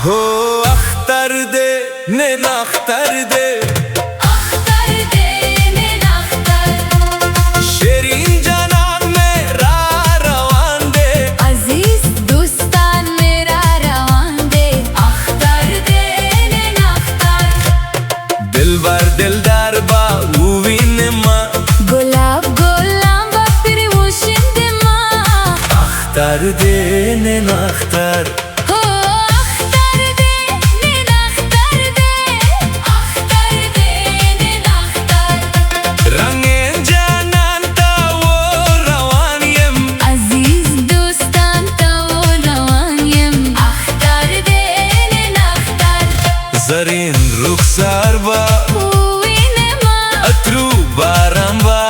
हो अख्तर दे ने नख्तर दे, अख्तर दे ने नख्तर, शेरीन जनान मेरा रवान दे, अजीज दोस्तान मेरा रवान दे। अख्तर दे ने नख्तर, दिलबर दिलदार बा उविनमा, गुलाब गुलाम बा फिर वो शिंदमा। अख्तर दे ने नख्तर, زرین رخسار با اترو بارم با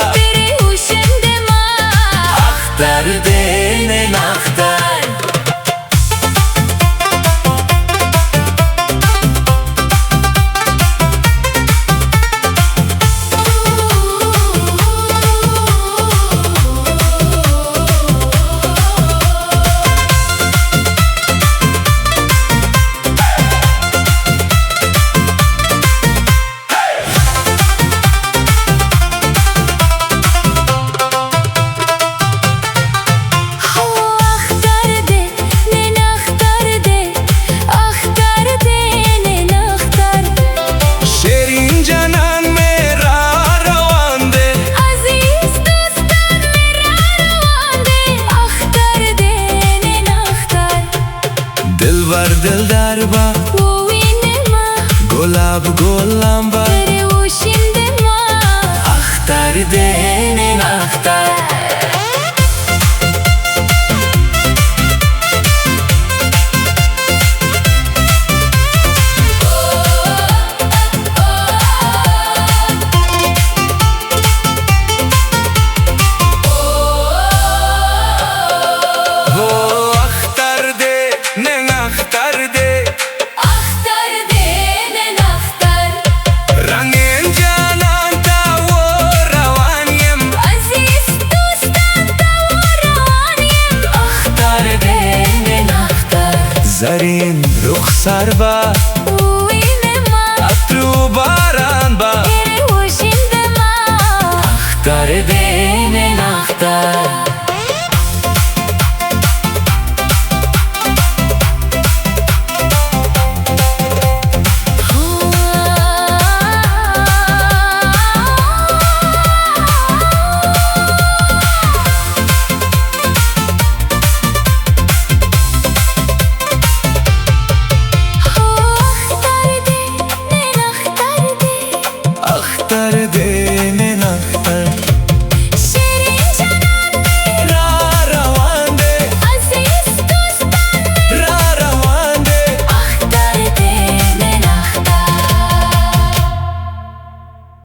اختر دین نختر. दिलबर दिलदार बा गुलाब गुलाम बा अख्तर दे ने नख्तर. زرین رخسار با اترو باران با اختر دین نختر. अख्तर दे